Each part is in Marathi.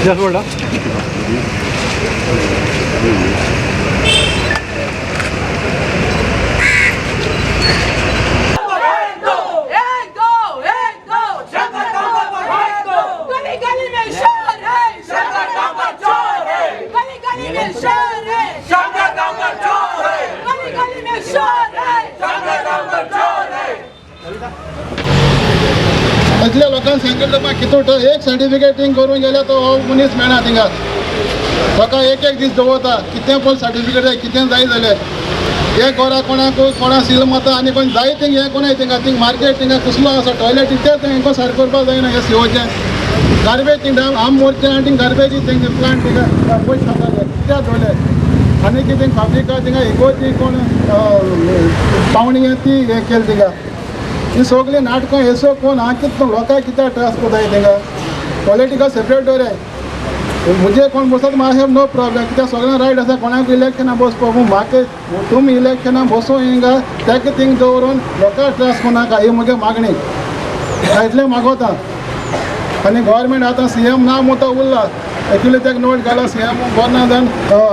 जस्ट बोला असल्या लोकांक सांगितलं पळय कितूट एक सर्टिफिकेटींग करून गेल्या तो हो मनीस मेळना थिंगा ताका एक दीस दवरता कितें पळय सर्टिफिकेट जाय कितें जाय जाल्यार एक गोरा कोणा सील मारता आनी कोण जाय थिंग हें कोणाय थिंगा थिंग मार्केट थिंगा कसलो आसा टॉयलेट तें हेंको सारको करपाक जायना हें सीओचें गार्बेज थिंगा आम मोरचें आनी थिंग गार्बेज थिंग प्लांट थिंगा पयस सांगता कित्याक दवरले आनी कितें फाब्रिका थिंगा इगोची कोण पावणी ती हें केली थिंगा ही सगळी नाटकां हेसो कोण हांव कितें लोकांक कित्याक ट्रास कोताय थिंगा पॉलिटिकल सेपरेट दवराय म्हणजे कोण बसत मा हॅव नो प्रॉब्लेम कित्याक सगळ्यांक रायट आसा कोणाक इलेक्शनां बसपाक म्हाका तुमी इलेक्शनां बसूं हिंगा तेका थिंग दवरून लोकांक ट्रास कोनाका ही म्हगे मागणी इतलें मागोता आनी गोवोरमेंट आतां CM ना मुता उरला एक्चुली तेका नोट घाला CM गोरनादान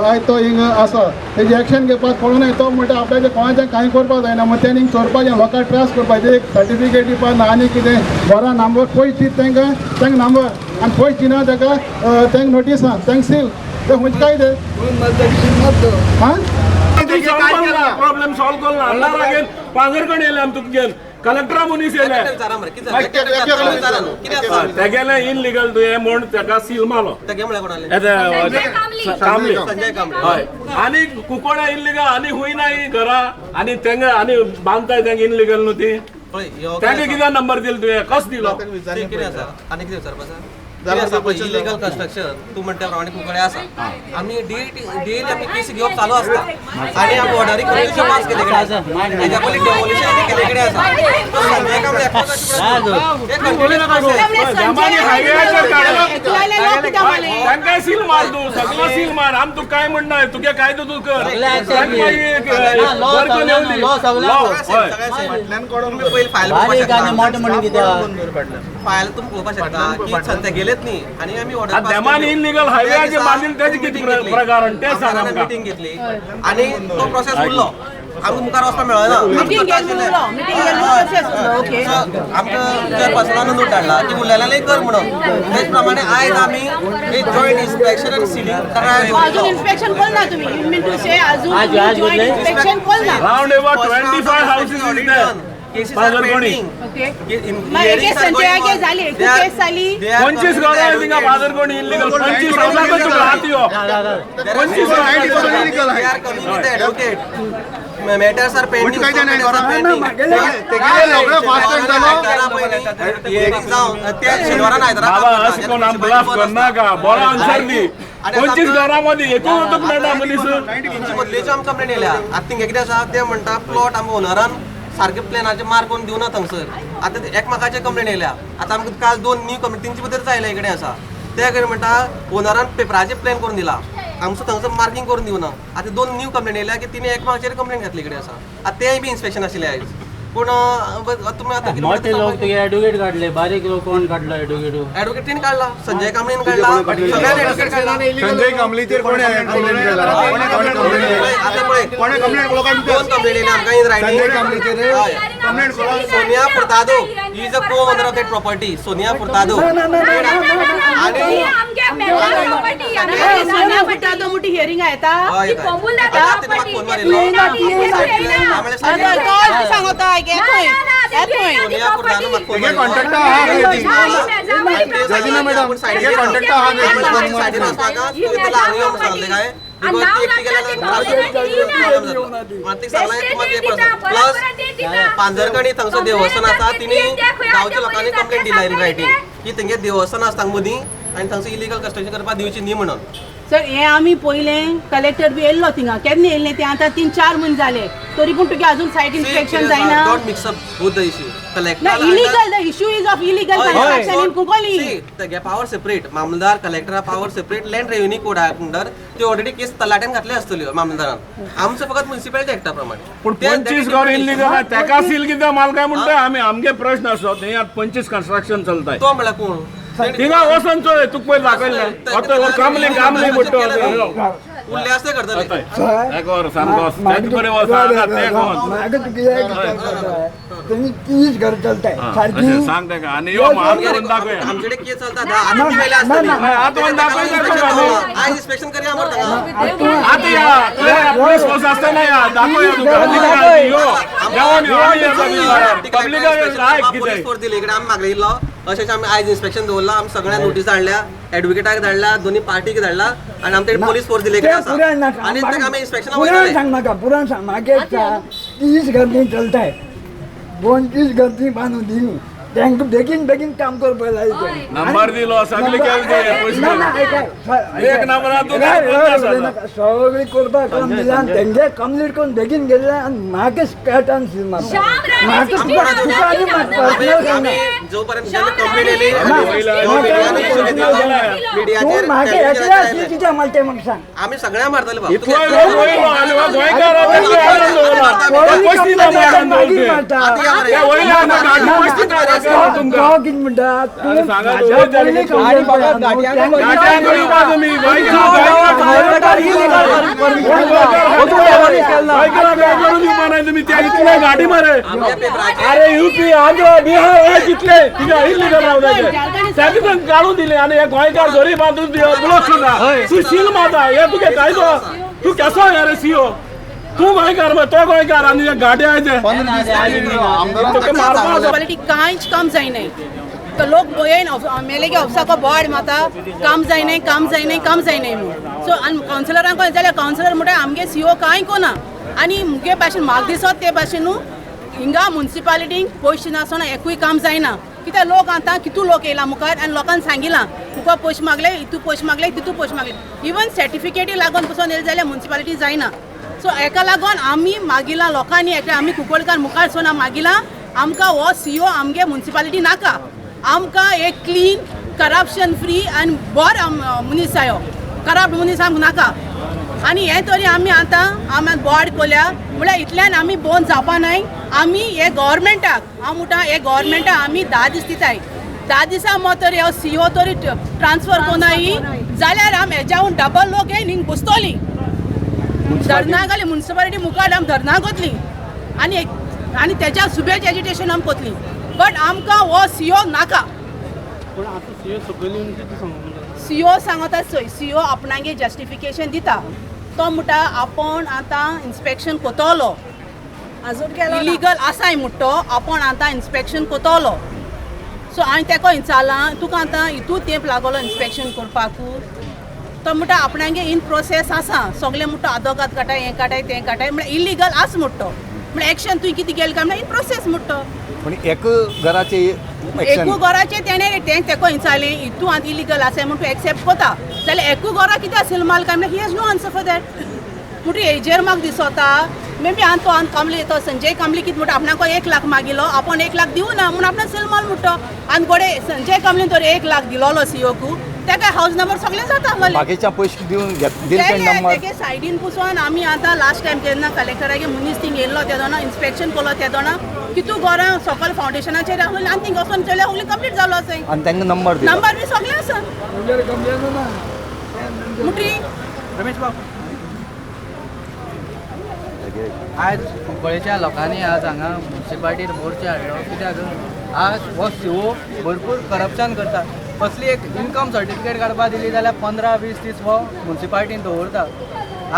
आय तो हिंगा आसा तेजें एक्शन घेवपाक पडून तो म्हणटा आपल्याचें कोणाचें कांय करपाक जायना मागीर तेणी चोरपाचें लोकांक ट्रास करपाचें एक सर्टिफिकेट दिवपाक ना आनी कितें घरा नंबर पयस दीत तेंका नंबर आनी पयस दिना तेका तेंका नोटीस आहा तेंका सील ते खंयचे काय ते हां प्रॉब्लेम सॉल्व करना पांगरकण येयले आमी तुमगेन कलेक्टरा मनीस येयले ते गेले इनलिगल तुवें म्हूण तेका सील मारलो कामली हय आनी कुकोडे इनलिगल आनी खूंय नाय घरा आनी तेंगे आनी बांदताय तेंगे इनलिगल न्हू ती तेंगे कितें नंबर दिलो तुवें कस दिलो इलिगल कन्स्ट्रक्शन तू म्हणटा प्रमाणे कुकडे आसा आमी डेली आमी केसी घेवप चालू आसता आनी आमी ऑर्डरी कंडिशन पास केले कडेन आसा हेच्या पयलीं डेमोलिशन आमी केले कडेन आसा तो संजय कांबळे एक कंटिन्यू जमानी हायवेचेर काडला तांकां सील मार तूं सगळो सील मार आमी तुका काय म्हणना तुगे कायदो तूं कर फायल तुमी पळोवपाक शकता की सध्या गेलेत न्ही आनी आमी ऑर्डर जमानी इनलिगल हायवेचेर बांदिल्ले तेजे कितें प्रकार आनी तें सांग आमकां मिटींग घेतली आनी तो प्रोसेस उरलो आमकां मुखार वचपाक मेळना आमकां चेअरपर्सनान नोट धाडला की उरलेल्यांनी कर म्हणून तेच प्रमाणे आयज आमी एक जॉयंट इन्स्पेक्शन आनी सिलींग अजून इन्स्पेक्शन कोन्ना तुम्ही यू मीन टू से अजून जॉइंट इन्स्पेक्शन कोन्ना round about 25 houses is there cases are pending okay मागे संजय आगे झाली केस झाली 25 गाड्या थिंगा बादरकोणी इल्लीगल 25 हाउसाक तू राहतियो 25 illegal are coming with advocate matters are pending बाबा असं कोण आम ब्लफ करना का बरो आन्सर दी 25 घरामध्ये एकूच तुक मेळटा मनीस बदलेच्यो आमकां कंप्लेंट येयल्या आतां तिंगे कितें आसा ते म्हणटा प्लॉट आमकां ओनरान सारके प्लॅनाचे मार्क करून दिवना थंगसर आतां एकमेकाचे कंप्लेंट येयल्या आतां आमकां काल 2 न्यू कंप्लेंट तेंचे भितर आयल्या कडेन आसा ते कडेन म्हणटा ओनरान पेपराचे प्लॅन करून दिला आमचो थंगसर मार्किंग करून दिवना आतां 2 न्यू कंप्लेंट येयल्या की तिने एकमेकाचेर कंप्लेंट घातली कडेन आसा आतां तेय बी इन्स्पेक्शन आशिल्लें आयज पूण तुमी आतां मोठे लोक तुगे एडवोकेट काढले बारीक लोक कोण काढला एडवोकेटीन काढला संजय कांबळेन काढला सगळ्यांनी एडवोकेट काढला संजय कांबळेचेर कोणे कंप्लेंट केला आतां पळय कोणे कंप्लेंट लोकांनी 2 कंप्लेंट येयल्या आमकां इन रायटिंग संजय कांबळेचेर कंप्लेंट केला Sonia Furtado he is a co owner of that property Sonia Furtado आणि सोनिया फुर्तादो मोठी हियरिंग आहे सांगता सोनिया फुर्तादो कॉन्टॅक्ट जजिना मॅडम कॉन्टॅक्ट सायडीन आसता तुला हांगा सांगले काय प्लस पांजरकणी थंगसर देवस्थान आसा तिणी गांवच्या लोकांनी कंप्लेंट दिला इन रायटिंग की तेंगे देवस्थान आसा तांग मदीं आनी थंगसर इलिगल कन्स्ट्रक्शन करपाक दिवची न्ही म्हणून सर हे आमी पयलें कलेक्टर बी येयल्लो थिंगा केन्ना येयल्ले ते आतां 3-4 म्हयने जाले तरी पूण तुगे अजून सायट इन्स्पेक्शन जायना don't mix up both the issue collector illegal the issue is of illegal construction in Kunkolli तेगे power separate Mamlatdar collector power separate land revenue code under ते ऑलरेडी केस तलाट्यान घातले आसतल्यो मामलदारान आमचं फकत म्युनिसिपॅलिटी एक्टा प्रमाणे पण 25 घर इल्लीगल तेका सील कित्याक माल काय म्हणटा आमी आमगे प्रश्न आसो थंय 25 कन्स्ट्रक्शन चलताय तो म्हळ्यार कोण थिंगा वचून चोय तुका पयलीं दाखयलें आतां कामली म्हणटा उरले असते करतले सामको तेजे कडेन वच ते तुम्ही 30 घर चलताय सारखी सांग तेका आनी यो हात करून दाखय आमच्याकडे केस चालतात आम्ही वेळे असतात हात करून दाखय आज इन्स्पेक्शन करूया म्हणता आता या पोलीस फोर्स असताना या दाखवूया तुका यो जेवण यो आमी पब्लिक लायक पोलीस कितें फोर्स दिले इकडे आम्ही मागले इल्लो अशेंच आम्ही आयज इन्स्पेक्शन दवरला आमी सगळ्या नोटीस धाडल्या एडव्होकेटाक धाडला दोन्ही पार्टीक धाडला आणि आमचे पोलीस फोर्स दिले इकडे आसा आणि तेका आम्ही इन्स्पेक्शन पुराण सांग म्हाका पुराण सांग मागे 30 गर्दी चलताय 2-30 गर्दी बांदून दिली तांकां बेगीन काम करपाक जाय नंबर दिलो सगळे केले एक नंबरात सगळी करपाक काम दिला आनी तेंगे कंप्लीट करून बेगीन गेले आनी म्हाका पॅटर्न आम्ही जोपर्यंत कंप्लेंट येयली म्हाका एकल्या कित्याक मला ते म्हाका सांग आम्ही सगळ्या मारतले बाबा कितें म्हणटा गाडी मारे अरे युपी आंध्र बिहार कितले काढून दिले आणि हे गोंयकार घरी बांधून ब्लॉक सुद्धा तू शील माता हे तुगे काय तू कसो हे रे सीओ तू गोंयकार मग तो गोंयकार आणि गाडी आहे क्वालिटी कांयच काम जायनाय तो लोक येन मेले की ऑफिसाको बोर्ड माता काम जायनाय म्हणून सो आनी कावन्सिलरांक जाल्यार कावन्सिलर म्हणटा आमगे सीओ कांय कोना आनी मुगे भाशेन म्हाका दिसत ते भाशेन हिंगा म्युनिसिपालिटीक पयशे नासतना एकूय काम जायना कित्याक लोक आतां कितू लोक येयला मुखार आनी लोकांनी सांगिलां तुका पयशे मागले हितू पयशे मागले तितू पयशे मागले इवन सर्टिफिकेटी लागून पसून येयले जाल्यार म्युनिसिपालिटी जायना सो हेका लागून आमी मागिलां लोकांनी आमी कुंकळकार मुखार सोन मागिलां आमकां हो सीओ आमगे म्युनिसिपालिटी नाका आमकां एक क्लीन करप्शन फ्री आनी बरो मनीस जायो करप्ट मनीस आमकां नाका आनी हे तरी आमी आतां बोर्ड कोल्या म्हळ्यार इतल्यान आमी बोंद जावपा नाय आमी हे गव्हर्मेंटाक हांव म्हणटा हे गव्हर्मेंटाक आमी 10 दीस दिताय 10 दिसां मो तरी हांव सीओ तरी ट्रान्सफर कोनाय जाल्यार आमी हेज्याहून डबल लोक हे हिंग बसतली धरना घाली म्युनिसिपालिटी मुखार आमी धरना कोतली आनी तेच्या सुबेज एजिटेशन आमी कोतली बट आमकां हो सीओ नाका सीओ सांगता चोय सीओ आपणागे जस्टिफिकेशन दिता तो म्हणटा आपण आतां इन्स्पेक्शन कोतलो इलिगल आसाय म्हणटो आपण आतां इन्स्पेक्शन कोतलो सो हांवें तेका विचारलां तुका आतां हितू तेंप लागलो इन्स्पेक्शन करपाक तो म्हणटा आपणागे इन प्रोसेस आसा सगळे म्हणटा आदोगाद काटाय हें काटाय तें काटाय म्हळ्यार इलिगल आसा म्हणटो म्हळ्यार एक्शन तुवें कितें केलें काय म्हळ्यार इन प्रोसेस म्हणटो पण एक घराचे एकू घराचे तेणें तेका विचारलें हितू आतां इलिगल आसा म्हूण तूं एक्सेप्ट कोता जाल्यार एकू घरा कितें आसलें माल काय म्हळ्यार he has no answer for that म्हणटू हेजेर म्हाका दिसता मे बी हांव कामली तो संजय कामली कितें म्हणटा आपणाको 1 लाख मागिलो आपण 1 लाख दिवं ना म्हणून आपणाक सेल माल म्हणटो आनी गोडे संजय कामलीन तर 1 लाख दिलोलो सीओकू तेका हाऊस नंबर सगळे जाता बाकीच्या पयशे दिवन तेगे सायडीन पुसोन आमी आतां लास्ट टायम केन्ना कलेक्टरागे मनीस थिंग येयल्लो ते दोना इन्स्पेक्शन केलो ते दोना कितू घरां सकयल फावंडेशनाचेर आसलें आनी थिंग वचोन चले सगळें कंप्लीट जालो आसा आणि तांकां नंबर बी सगळे आसा मुठी रमेश बाबू आज कुंकळेच्या लोकांनी आज हांगा म्युनिसिपालिटीर मोर्चा हाडलो कित्याक आज हो सीओ भरपूर करप्शन करता कसली एक इन्कम सर्टिफिकेट काडपाक दिली जाल्यार 15-20 दीस हो म्युनिसिपालिटीन दवरता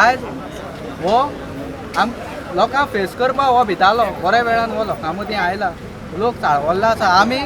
आज हो लोकांक फेस करपाक हो भितालो बऱ्या वेळान हो लोकां मदीं आयला लोक चाळवल्लो आसा आमी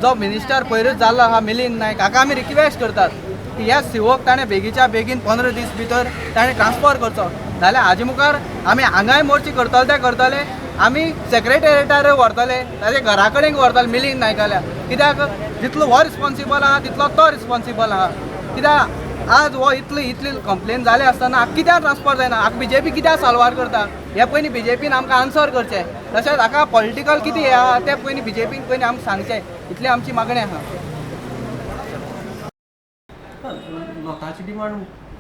जो मिनिस्टर पयरूच जाल्लो आहा मिलिंद नायक हाका आमी रिक्वेस्ट करतात की ह्या सीओक ताणें बेगीच्या बेगीन 15 दीस भितर ताणें ट्रान्सफर करचो जाल्यार हाजे मुखार आमी हांगाय मोर्ची करतले ते करतले आमी सेक्रेटेरियेटार व्हरतले ताजे घरा कडेन व्हरतले मिलिंद नायकाल्या कित्याक जितलो हो रिस्पॉन्सिबल आहा तितलो तो रिस्पॉन्सिबल आहा कित्याक आज हो इतली कंप्लेन जाले आसतना हाका कित्याक ट्रान्सफर जायना हाका बीजेपी कित्याक साल्वार करता हे पयलीं बीजेपीन आमकां आन्सर करचें तशेंच हाका पॉलिटिकल कितें आहा तें पयलीं बीजेपीन पयलीं आमकां सांगचें इतली आमची मागणी आहा लोकांची डिमांड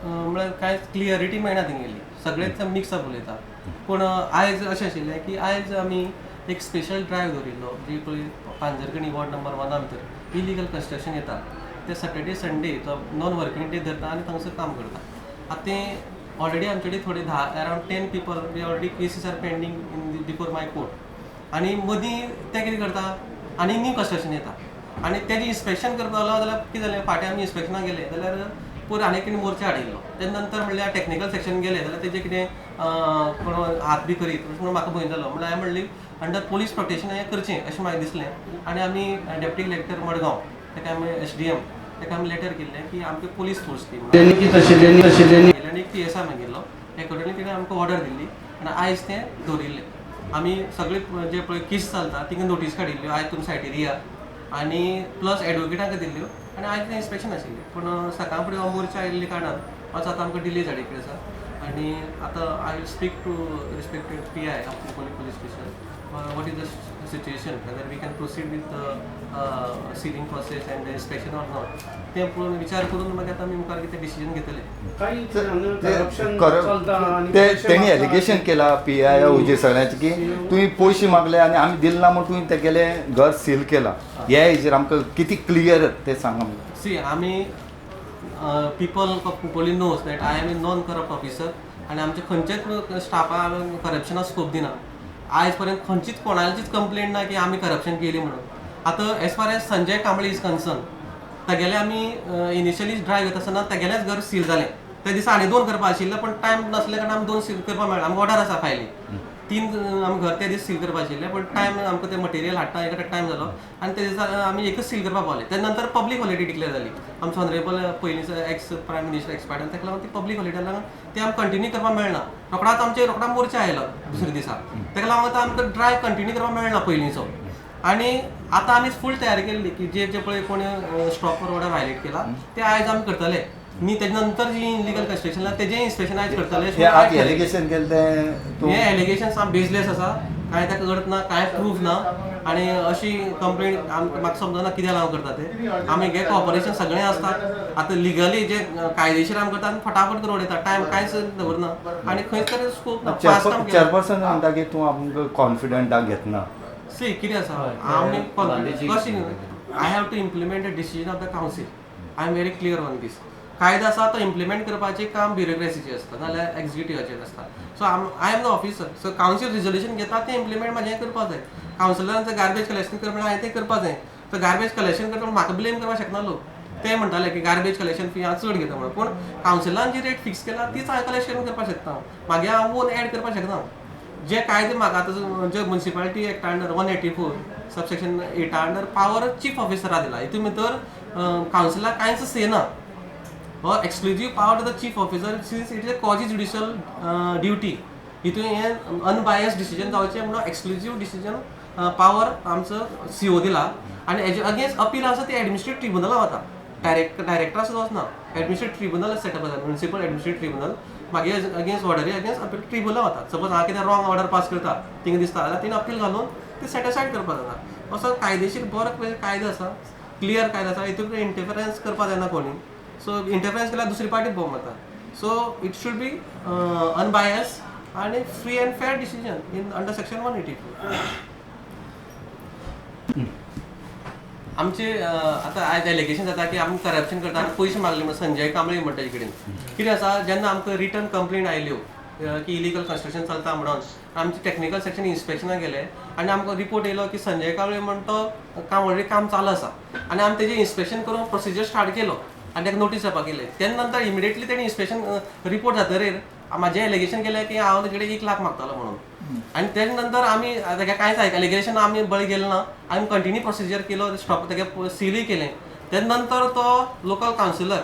म्हळ्यार कांय क्लियरिटी मेळना तेंगेली सगळेच मिक्सअप उलयता पूण आयज अशें आशिल्लें की आयज आमी एक स्पेशल ड्रायव्ह दवरिल्लो जी पळय पांजरकणी वॉर्ड नंबर 1 भितर इलिगल कन्स्ट्रक्शन येता ते सॅटर्डे संडे तो नॉन वर्किंग डे धरता आनी थंगसर काम करता. आतां ते ऑलरेडी आमचे कडेन थोडे around 10 people already cases are pending in before my court. आनी मदीं ते कितें करता आनी न्यू कन्स्ट्रक्शन येता आनी तेजें इन्स्पेक्शन करपाक लागलो जाल्यार कितें जालें, फाटीं आमी इन्स्पेक्शनाक गेले जाल्यार पयर आनी कितें मोर्चा हाडिल्लो. तेजे नंतर म्हणल्यार टॅक्निकल सेक्शन गेले जाल्यार तेजें कितें कोण हात बी करीत म्हणून म्हाका भंय जालो. म्हणल्यार हांवें म्हणली अंडर पोलीस प्रोटेक्शन हें करचें अशें म्हाका दिसलें. आनी आमी डेप्युटी कलेक्टर मडगांव ताका आमी SDM ताका आमी लेटर केल्लें की आमकां पोलीस फोर्स दी आनी एक PSI मागिल्लो. एकडेन तिणें आमकां ऑर्डर दिल्ली आनी आयज तें दवरिल्लें. आमी सगळे जे पळय केस चलता तिका नोटीस काडिल्ल्यो आयज तुमी सायटीर या आनी प्लस एडवोकेटाक दिल्ल्यो आनी आयज तें इन्स्पेक्शन आशिल्लें. पूण सकाळ फुडें हो मोर्चा आयिल्ले कारणान मातसो आतां आमकां डिले जाले कितें आसा. आनी आतां I will speak to respected PI of Kunkolli police station what is the situation, whether we can proceed with the sealing process and the inspection or not. ते पळोवन विचार करून मागीर आतां आमी मुखार कितें डिसिजन घेतले. त्यांनी एलिगेशन केला PI उजे सगळ्यांचे की तुम्ही पयशे मागले आणि आम्ही दिले ना म्हणून तुम्ही ते गेले घर सील केला. ह्या हेजेर आमकां किती क्लियर ते सांगा. सी आमी people of Kunkolli knows that I am a non corrupt officer आनी आमचे खंयचेच स्टाफाक करप्शनाक स्कोप दिना. आयज पर्यंत खंयचीच कोणाचीच कंप्लेंट ना की आमी करप्शन केली म्हणून. आतां as far as Sanjay Kamble is concern तेगेले आमी इनिशियली ड्रायव्ह घेता आसतना तेगेलेच घर सील जालें. त्या दिसा आनी 2 करपा आशिल्ले पण टायम नासले कारण आमी 2 सील करपाक मेळना. आमकां ऑर्डर आसा फायली 3 आमी घर त्या दीस सील करपा आशिल्ले पण टायम आमकां ते मटेरियल हाडटा एक टायम जालो आनी त्या दिसा आमी एकच सील करपाक पावले. त्या नंतर पब्लीक हॉलिडे डिक्लेअर जाली. आमचो ऑनरेबल पयलींचो एक्स प्रायम मिनिस्टर एक्सपायर्ड ताका लागून ती पब्लीक हॉलिडे लागून ते आमकां कंटिन्यू करपाक मेळना. रोखडा मोर्चा आयलो दुसरे दिसा ताका लागून आतां आमकां ड्रायव्ह कंटिन्यू करपाक मेळना पयलींचो. आनी आतां आमी फूल तयारी केल्ली की जे जे पळय कोणी स्टॉप ऑर्डर वायलेट केला ते आयज आमी करतले. न्ही तेजे नंतर जी इलिगल कन्स्ट्रक्शन तेजें इन्स्पेक्शन आयज करतले. एलिगेशन केलें हे एलिगेशन साम बेसलेस आसा. कांय ताका करत ना, कांय प्रूफ ना आनी अशी कंप्लेंट म्हाका समजना कित्याक हांव करता ते. आमी घे कॉपरेशन सगळें आसता. आतां लिगली जे कायदेशीर आमी करता आनी फटाफट करून उडयता. टायम कांयच दवरना आनी खंयच तरी स्कोप ना. चेअरपर्सन म्हणटा की तूं आमकां कॉन्फिडंटाक घेतना. सी कितें आसा आमी कशी I have to implement the decision of the council. I am very clear on this. कायदो आसा तो इम्प्लिमेंट करपाचें काम ब्युरोक्रेसीचें आसता नाल्यार एक्झिक्युटिव्हाचेर आसता. So I am the officer. So council resolution घेता तें इम्प्लिमेंट म्हाजें करपाक जाय. कावन्सिलरांचें गार्बेज कलेक्शन करता हांवें तें करपाक जाय. सो गार्बेज कलेक्शन करता म्हाका ब्लेम करपाक शकना लोक. ते म्हणटाले की गार्बेज कलेक्शन फी हांव चड घेता म्हणून. पूण कावन्सिलान जी रेट फिक्स केला तीच हांवें कलेक्शन करपाक शकता. मागीर हांव ओन एड करपाक शकना. जे कायदे म्हाका आतां जे म्युनिसिपालिटी एक्टा under 184 subsection 8 under power chief ऑफिसरा दिला. हितून भितर कावन्सिलाक कांयच से ना. हो exclusive power to the chief officer since it is a quasi judicial duty. हितून हें अनबायस्ड डिसिजन जावचें म्हणून एक्सक्लुझीव डिसिजन पावर आमचो CO दिला. आनी हेजे अगेन्स्ट अपील आसा ती एडमिनिस्ट्रेटिव्ह ट्रिब्युनलाक वता. डायरेक्टरा सुद्दां वचना. एडमिनिस्ट्रेटिव्ह ट्रिब्युनल सेटअप जाता म्युनिसिपल एडमिनिस्ट्रेटिव्ह ट्रिब्युनल. मागीर अगेन्स्ट ऑर्डरी अगेन्स्ट अपील ट्रिब्युनलाक वता. सपोज हांव कितें रॉंग ऑर्डर पास करता तिंगा दिसता जाल्यार तिणें अपील घालून ती सेटिस्फायड करपाक जाता. असो कायदेशीर बरो कायदो आसा. क्लियर कायदो आसा. हितून इंटरफरन्स करपाक जायना कोणी. सो इंटरफरन्स केल्यार दुसरी पार्टी बॉम्ब मारता. So it should be unbias आनी free and fair decision in under section 182. आमचे आतां आयज एलिगेशन जाता की आमी करप्शन करता आनी पयशे मागले म्हणून संजय कांबळे म्हणटा तेजे कडेन. कितें आसा जेन्ना आमकां रिटर्न कंप्लेंट आयल्यो की इलिगल कन्स्ट्रक्शन चलता म्हणून आमचे टॅक्निकल सेक्शन इन्स्पेक्शनाक गेले आनी आमकां रिपोर्ट येयलो की संजय कांबळे म्हणटा तो ऑलरेडी काम चालू आसा आनी आमी तेजें इन्स्पेक्शन करून प्रोसिजर स्टार्ट केलो आनी ताका नोटीस येवपाक गेले. तेन्ना नंतर इमिडिएटली तेणी इन्स्पेक्शन रिपोर्ट जातकीर म्हाजें एलिगेशन केलें की हांव तेजे कडेन 1 लाख मागतालो म्हणून. आनी तेजे नंतर आमी ताका कांयच एलिगेशन आमी बळी गेले ना. आमी कंटिन्यू प्रोसिजर केलो. स्टॉप ताका सीलूय केलें. तेजे नंतर तो लोकल कावन्सिलर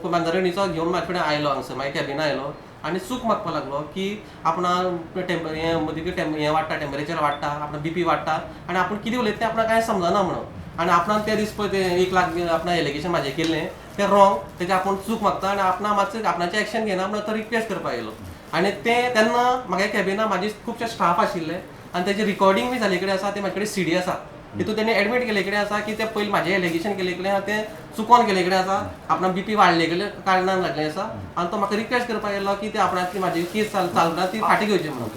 बांदारणीचो घेवन म्हाजे कडेन आयलो हांगसर मागीर कॅबिना आयलो आनी चूक मागपाक लागलो की आपणा हें वाडटा टेम्परेचर वाडटा आपणा BP वाडटा आनी आपूण कितें उलयता तें आपणाक कांय समजना म्हणून. आनी आपणान ते दीस पळय तें 1 लाख आपणा एलिगेशन म्हाजें केल्लें तें रॉंग. तेजें आपूण चूक मागता आनी आपणा मातशें आपणाचें एक्शन घेना म्हणून तो रिक्वेस्ट करपाक येयलो. आनी तेन्ना म्हागे कॅबिना म्हाजे खुबशे स्टाफ आशिल्ले आनी तेजें रिकॉर्डिंग बी जाले कडेन आसा. ते म्हाजे कडेन CD आसा तितून त्यांनी ऍडमिट केले कडेन आसा की ते पयलीं म्हाजें एलिगेशन केले कडेन आसा तें चुकोन केले कडेन आसा आपणाक BP वाडले गेले कारणान लागले आसा आनी तो म्हाका रिक्वेस्ट करपाक येयलो की ते आपणाची म्हाजी केस चालता ती फाटी घेवची म्हणून.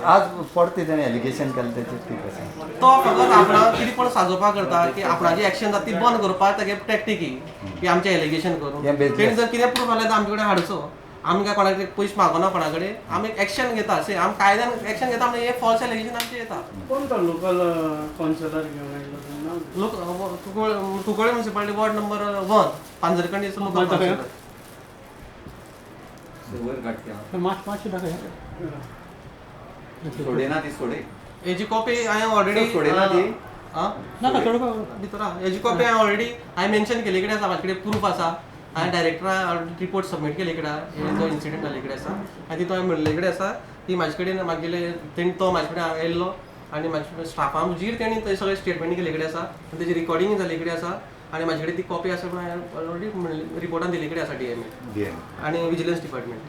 आज परते ताणें एलिगेशन केलें तेचेर ती कशें तो फकत आपणाक कितें पण साजोवपाक करता की आपणाची एक्शन जाता ती बंद करपाक तेगे टॅक्टिकी की आमचें एलिगेशन करून हें business. तेणी जर कितें प्रूफ आसलें तर आमचे कडेन हाडचो. आमी काय कोणाक पयशे मागोना कोणा कडेन आमी एक्शन घेता से आमी कायद्यान एक्शन घेता म्हणजे हे फॉल्स एलिगेशन आमचे येता. कोणता लोकल काउन्सिलर घेऊन आयलो लोक कुंकळे म्युनिसिपालिटी वॉर्ड नंबर 1 पांजरकंडीचो लोकल काउन्सिलर. मातशें दाखय सोडेना ती सोडे हेजी कॉपी हांवें ऑलरेडी सोडेना ती नाका थोडं भितर हेजी कॉपी हांवें ऑलरेडी मेन्शन केले कडेन आसा म्हाजे कडेन प्रूफ आसा. हांवें डायरेक्टरा रिपोर्ट सबमीट केले कडेन आसा जो इन्सिडंट जाले कडेन आसा आनी तितून हांवें म्हणले कडेन आसा की म्हाजे कडेन मागेले तेणी तो म्हाजे कडेन येयल्लो आनी म्हाजे स्टाफा मुजीर तेणी थंय सगळे स्टेटमेंट केले कडेन आसा आनी तेजी रिकॉर्डिंग जाले कडेन आसा आनी म्हाजे कडेन ती कॉपी आसा म्हणून हांवें ऑलरेडी रिपोर्टान दिले कडेन आसा DMA आनी विजिलन्स डिपार्टमेंट.